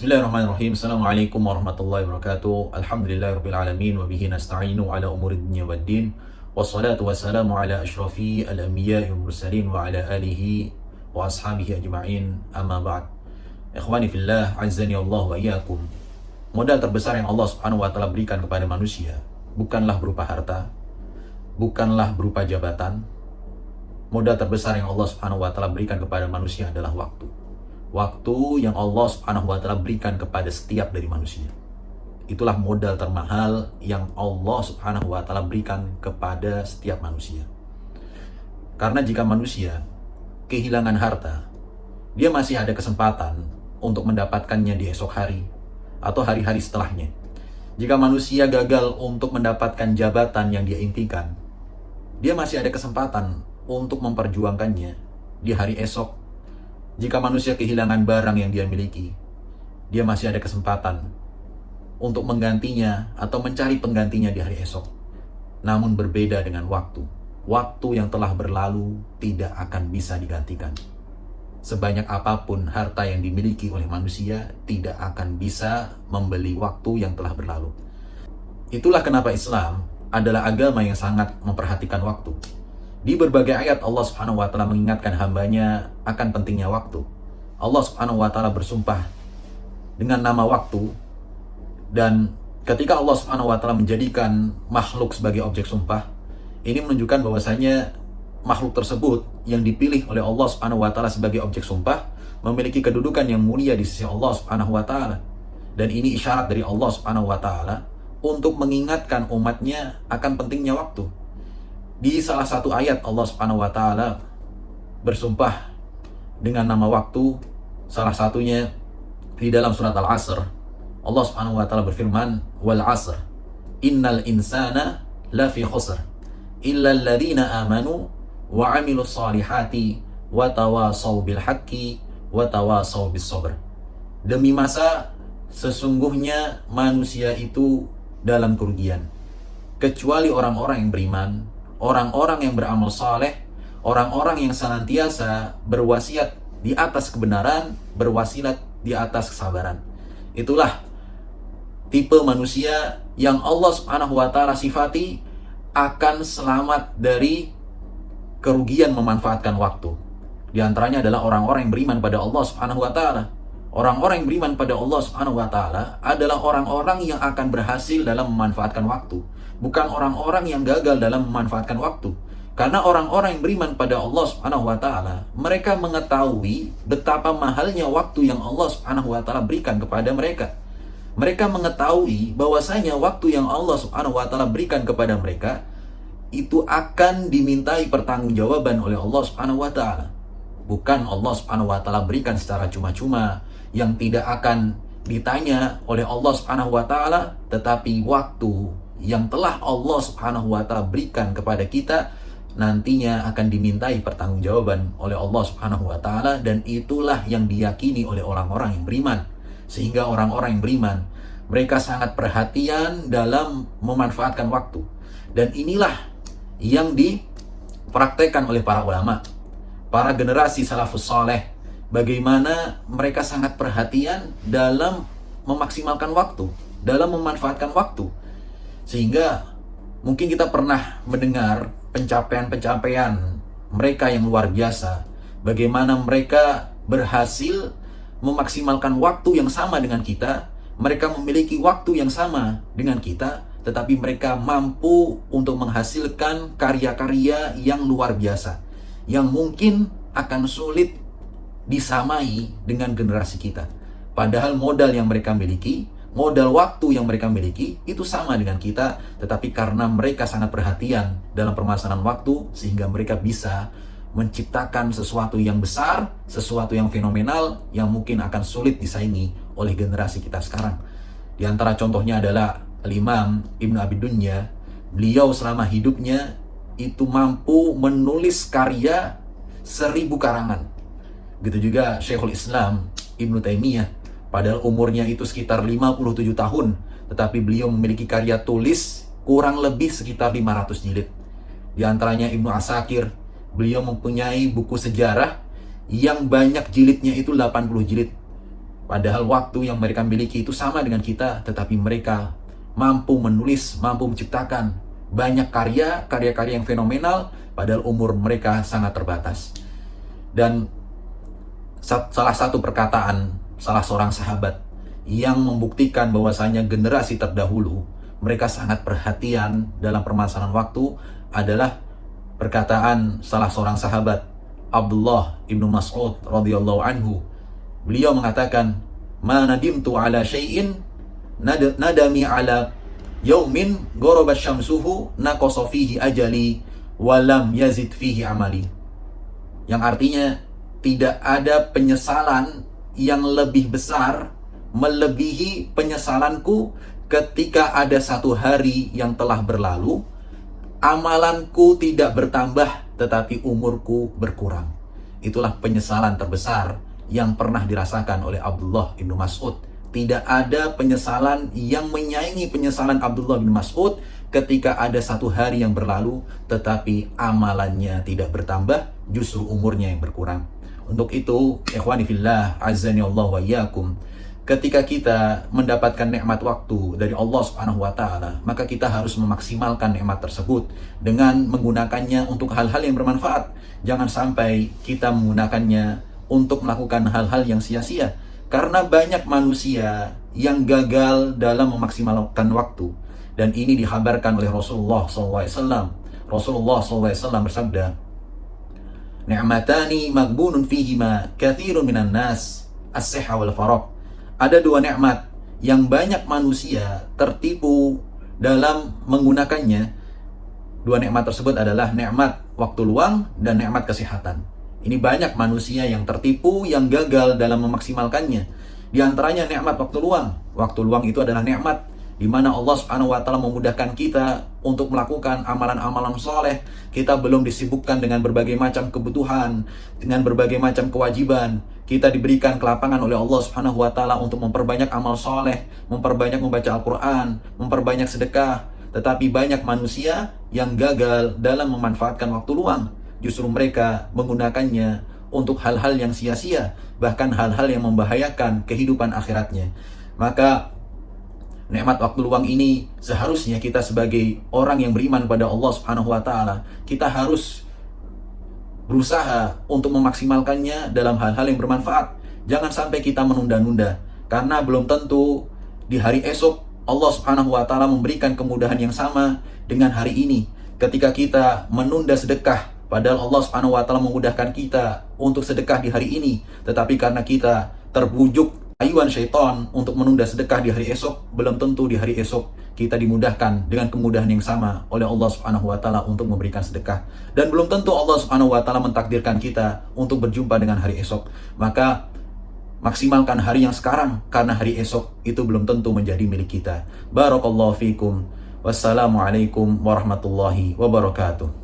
Bismillahirrahmanirrahim. Assalamualaikum warahmatullahi wabarakatuh. Alhamdulillahirabbil alamin wa bihi nasta'inu ala umuri dunya waddin. Wassalatu wassalamu ala asyrafil anbiya'i wal mursalin wa ala alihi wa ashabihi ajma'in. Amma ba'd. Ikhwani fillah, azzani Allah wa iyyakum. Modal terbesar yang Allah Subhanahu wa taala berikan kepada manusia bukanlah berupa harta, bukanlah berupa jabatan. Modal terbesar yang Allah Subhanahu wa taala berikan kepada manusia adalah waktu. Waktu yang Allah Subhanahu wa taala berikan kepada setiap dari manusia. Itulah modal termahal yang Allah Subhanahu wa taala berikan kepada setiap manusia. Karena jika manusia kehilangan harta, dia masih ada kesempatan untuk mendapatkannya di esok hari atau hari-hari setelahnya. Jika manusia gagal untuk mendapatkan jabatan yang dia impikan, dia masih ada kesempatan untuk memperjuangkannya di hari esok. Jika manusia kehilangan barang yang dia miliki, dia masih ada kesempatan untuk menggantinya atau mencari penggantinya di hari esok. Namun berbeda dengan waktu. Waktu yang telah berlalu tidak akan bisa digantikan. Sebanyak apapun harta yang dimiliki oleh manusia, tidak akan bisa membeli waktu yang telah berlalu. Itulah kenapa Islam adalah agama yang sangat memperhatikan waktu. Di berbagai ayat Allah Subhanahu wa taala mengingatkan hambanya akan pentingnya waktu. Allah Subhanahu wa taala bersumpah dengan nama waktu, dan ketika Allah Subhanahu wa taala menjadikan makhluk sebagai objek sumpah, ini menunjukkan bahwasanya makhluk tersebut yang dipilih oleh Allah Subhanahu wa taala sebagai objek sumpah memiliki kedudukan yang mulia di sisi Allah Subhanahu wa taala. Dan ini isyarat dari Allah Subhanahu wa taala untuk mengingatkan umatnya akan pentingnya waktu. Di salah satu ayat Allah Subhanahu wa taala bersumpah dengan nama waktu, salah satunya di dalam surat Al-Asr. Allah Subhanahu wa taala berfirman, "Wal 'asr, innal insana lafi khusr, illa alladziina amanu wa 'amilus shalihati wa tawasaw bil haqqi wa tawasaw bis sabr." Demi masa, sesungguhnya manusia itu dalam kerugian, kecuali orang-orang yang beriman, orang-orang yang beramal saleh, orang-orang yang senantiasa berwasiat di atas kebenaran, berwasiat di atas kesabaran. Itulah tipe manusia yang Allah Subhanahu wa taala sifati akan selamat dari kerugian memanfaatkan waktu. Di antaranya adalah orang-orang yang beriman pada Allah Subhanahu wa taala. Orang-orang yang beriman pada Allah Subhanahu wa taala adalah orang-orang yang akan berhasil dalam memanfaatkan waktu, bukan orang-orang yang gagal dalam memanfaatkan waktu. Karena orang-orang yang beriman pada Allah Subhanahu wa taala, mereka mengetahui betapa mahalnya waktu yang Allah Subhanahu wa taala berikan kepada mereka. Mereka mengetahui bahwasanya waktu yang Allah Subhanahu wa taala berikan kepada mereka itu akan dimintai pertanggungjawaban oleh Allah Subhanahu wa taala. Bukan Allah Subhanahu wa taala berikan secara cuma-cuma yang tidak akan ditanya oleh Allah Subhanahu wa taala, tetapi waktu yang telah Allah Subhanahu wa taala berikan kepada kita nantinya akan dimintai pertanggungjawaban oleh Allah Subhanahu wa taala, dan itulah yang diyakini oleh orang-orang yang beriman. Sehingga orang-orang yang beriman, mereka sangat perhatian dalam memanfaatkan waktu. Dan inilah yang dipraktekkan oleh para ulama, para generasi salafus saleh, bagaimana mereka sangat perhatian dalam memaksimalkan waktu, dalam memanfaatkan waktu. Sehingga mungkin kita pernah mendengar pencapaian-pencapaian mereka yang luar biasa, bagaimana mereka berhasil memaksimalkan waktu yang sama dengan kita. Mereka memiliki waktu yang sama dengan kita, tetapi mereka mampu untuk menghasilkan karya-karya yang luar biasa, yang mungkin akan sulit disamai dengan generasi kita. Padahal modal yang mereka miliki, modal waktu yang mereka miliki itu sama dengan kita, tetapi karena mereka sangat perhatian dalam permasalahan waktu, sehingga mereka bisa menciptakan sesuatu yang besar, sesuatu yang fenomenal, yang mungkin akan sulit disaingi oleh generasi kita sekarang. Di antara contohnya adalah Imam Ibnu Abi Dunya. Beliau selama hidupnya itu mampu menulis karya 1000 karangan. Begitu juga Syekhul Islam Ibnu Taimiyah, padahal umurnya itu sekitar 57 tahun, tetapi beliau memiliki karya tulis kurang lebih sekitar 500 jilid. Di antaranya Ibnu Asakir, beliau mempunyai buku sejarah yang banyak jilidnya itu 80 jilid. Padahal waktu yang mereka miliki itu sama dengan kita, tetapi mereka mampu menulis, mampu menciptakan banyak karya-karya yang fenomenal, padahal umur mereka sangat terbatas. Dan salah satu perkataan salah seorang sahabat yang membuktikan bahwasanya generasi terdahulu mereka sangat perhatian dalam permasalahan waktu adalah perkataan salah seorang sahabat, Abdullah ibnu Mas'ud radhiyallahu anhu. Beliau mengatakan, "Ma nadimtu ala syai'in nadami ala yaumin gharabat syamsuhu naqasa fihi ajali walam yazid fihi amali." Yang artinya, tidak ada penyesalan yang lebih besar melebihi penyesalanku ketika ada satu hari yang telah berlalu, amalanku tidak bertambah tetapi umurku berkurang. Itulah penyesalan terbesar yang pernah dirasakan oleh Abdullah bin Mas'ud. Tidak ada penyesalan yang menyaingi penyesalan Abdullah bin Mas'ud ketika ada satu hari yang berlalu tetapi amalannya tidak bertambah, justru umurnya yang berkurang. Untuk itu, ikhwani fillah, azani Allah wa iyyakum, ketika kita mendapatkan nikmat waktu dari Allah Subhanahu wa taala, maka kita harus memaksimalkan nikmat tersebut dengan menggunakannya untuk hal-hal yang bermanfaat. Jangan sampai kita menggunakannya untuk melakukan hal-hal yang sia-sia. Karena banyak manusia yang gagal dalam memaksimalkan waktu. Dan ini dikhabarkan oleh Rasulullah SAW. Rasulullah SAW bersabda, "Ni'matani maghbunun fihima katsirun minan nas, as-sihha wal faragh." Ada dua nikmat yang banyak manusia tertipu dalam menggunakannya. Dua nikmat tersebut adalah nikmat waktu luang dan nikmat kesehatan. Ini banyak manusia yang tertipu, yang gagal dalam memaksimalkannya. Di antaranya nikmat waktu luang. Waktu luang itu adalah nikmat di mana Allah Subhanahu wa taala memudahkan kita untuk melakukan amalan-amalan soleh. Kita belum disibukkan dengan berbagai macam kebutuhan, dengan berbagai macam kewajiban. Kita diberikan kelapangan oleh Allah Subhanahu wa taala untuk memperbanyak amal soleh, memperbanyak membaca Al-Quran, memperbanyak sedekah. Tetapi banyak manusia yang gagal dalam memanfaatkan waktu luang. Justru mereka menggunakannya untuk hal-hal yang sia-sia, bahkan hal-hal yang membahayakan kehidupan akhiratnya. Maka nikmat waktu luang ini seharusnya kita sebagai orang yang beriman pada Allah Subhanahu wa taala, kita harus berusaha untuk memaksimalkannya dalam hal-hal yang bermanfaat. Jangan sampai kita menunda-nunda, karena belum tentu di hari esok Allah Subhanahu wa taala memberikan kemudahan yang sama dengan hari ini. Ketika kita menunda sedekah, padahal Allah Subhanahu wa taala memudahkan kita untuk sedekah di hari ini, tetapi karena kita terbujuk ayuan syaitan untuk menunda sedekah di hari esok, belum tentu di hari esok kita dimudahkan dengan kemudahan yang sama oleh Allah Subhanahu wa taala untuk memberikan sedekah. Dan belum tentu Allah Subhanahu wa taala mentakdirkan kita untuk berjumpa dengan hari esok. Maka maksimalkan hari yang sekarang, karena hari esok itu belum tentu menjadi milik kita. Barakallahu fikum. Wassalamualaikum warahmatullahi wabarakatuh.